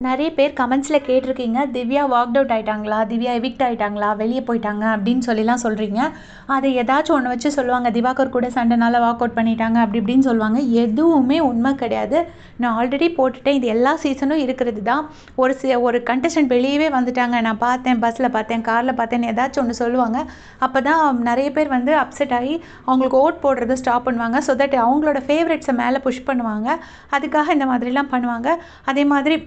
நிறைய பேர் கமெண்ட்ஸில் கேட்டிருக்கீங்க, திவ்யா வாக்ட் அவுட் ஆயிட்டாங்களா, திவ்யா எவிக்ட் ஆயிட்டாங்களா, வெளியே போயிட்டாங்க அப்படின்னு சொல்லிலாம் சொல்கிறீங்க. அதை ஏதாச்சும் ஒன்று வச்சு சொல்லுவாங்க, திவாகர் கூட சண்டைனால வாக் அவுட் பண்ணிட்டாங்க அப்படி இப்படின்னு சொல்லுவாங்க. எதுவுமே உண்மை கிடையாது. நான் ஆல்ரெடி போட்டுட்டேன். இது எல்லா சீசனும் இருக்கிறது தான். ஒரு கண்டஸ்டன்ட் வெளியவே வந்துட்டாங்க, நான் பார்த்தேன், பஸ்ஸில் பார்த்தேன், காரில் பார்த்தேன்னு ஏதாச்சும் ஒன்று சொல்லுவாங்க. அப்போ தான் நிறைய பேர் வந்து அப்செட் ஆகி அவங்களுக்கு ஓட் போடுறத ஸ்டாப் பண்ணுவாங்க. ஸோ தட் அவங்களோட ஃபேவரட்ஸை மேலே புஷ் பண்ணுவாங்க. அதுக்காக இந்த மாதிரிலாம் பண்ணுவாங்க. அதே மாதிரி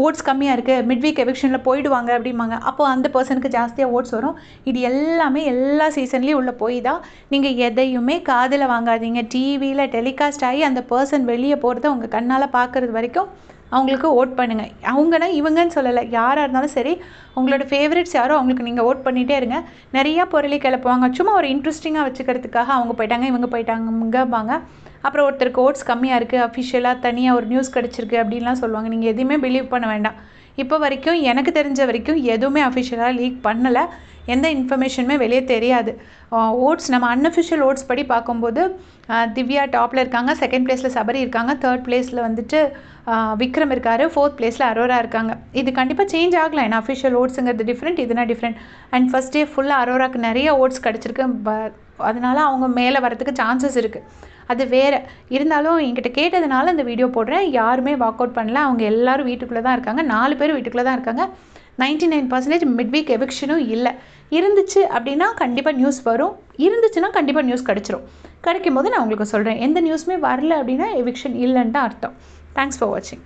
ஓட்ஸ் கம்மியாக இருக்குது, மிட்வீக் எவிக்ஷனில் போயிடுவாங்க அப்படிம்பாங்க. அப்போது அந்த பர்சனுக்கு ஜாஸ்தியாக ஓட்ஸ் வரும். இது எல்லாமே எல்லா சீசன்லேயும் உள்ள போய் தான். நீங்கள் எதையுமே காதில் வாங்காதீங்க. டிவியில் டெலிகாஸ்ட் ஆகி அந்த பர்சன் வெளியே போகிறத உங்கள் கண்ணால் பார்க்குறது வரைக்கும் அவங்களுக்கு ஓட் பண்ணுங்கள். அவங்கன்னா இவங்கன்னு சொல்லலை, யாராக இருந்தாலும் சரி, உங்களோட ஃபேவரட்ஸ் யாரோ அவங்களுக்கு நீங்கள் ஓட் பண்ணிகிட்டே இருங்க. நிறையா பொருளை கிளப்புவாங்க, சும்மா ஒரு இன்ட்ரெஸ்டிங்காக வச்சுக்கிறதுக்காக அவங்க போயிட்டாங்க இவங்க போயிட்டாங்கம்பாங்க. அப்புறம் ஒருத்தருக்கு ஓட்ஸ் கம்மியாக இருக்குது, அஃபிஷியலாக தனியாக ஒரு நியூஸ் கிடச்சிருக்கு அப்படின்லாம் சொல்லுவாங்க. நீங்கள் எதுவுமே பிலீவ் பண்ண வேண்டாம். இப்போ வரைக்கும் எனக்கு தெரிஞ்ச வரைக்கும் எதுவுமே அஃபிஷியலாக லீக் பண்ணலை. எந்த இன்ஃபர்மேஷனுமே வெளியே தெரியாது. ஓட்ஸ் நம்ம அன்அஃபிஷியல் ஓட்ஸ் படி பார்க்கும்போது திவ்யா டாப்பில் இருக்காங்க, செகண்ட் பிளேஸில் சபரி இருக்காங்க, தேர்ட் பிளேஸில் வந்துட்டு விக்ரம் இருக்கார், ஃபோர்த் பிளேஸில் அரோரா இருக்காங்க. இது கண்டிப்பாக சேஞ்ச் ஆகலாம். ஏன்னா அஃபிஷியல் ஓட்ஸுங்கிறது டிஃப்ரெண்ட், இதுனா டிஃப்ரெண்ட். அண்ட் ஃபஸ்ட் டே ஃபுல்லாக அரோராக்கு நிறைய ஓட்ஸ் கிடச்சிருக்கு. அதனால அவங்க மேலே வரதுக்கு சான்சஸ் இருக்குது. அது வேறு இருந்தாலும் என்கிட்ட கேட்டதுனால இந்த வீடியோ போடுறேன். யாருமே வாக் அவுட் பண்ணல, அவங்க எல்லோரும் வீட்டுக்குள்ளே தான் இருக்காங்க. 4 பேர் வீட்டுக்குள்ளே தான் இருக்காங்க. 99% மிட்வீக் எவிக்ஷனும் இல்லை. இருந்துச்சு அப்படின்னா கண்டிப்பாக நியூஸ் வரும், இருந்துச்சுன்னா கண்டிப்பாக நியூஸ் கிடைக்கும் போது நான் உங்களுக்கு சொல்கிறேன். எந்த நியூஸுமே வரல அப்படின்னா எவிக்ஷன் இல்லைன்னு தான் அர்த்தம். தேங்க்ஸ் ஃபார் வாட்சிங்.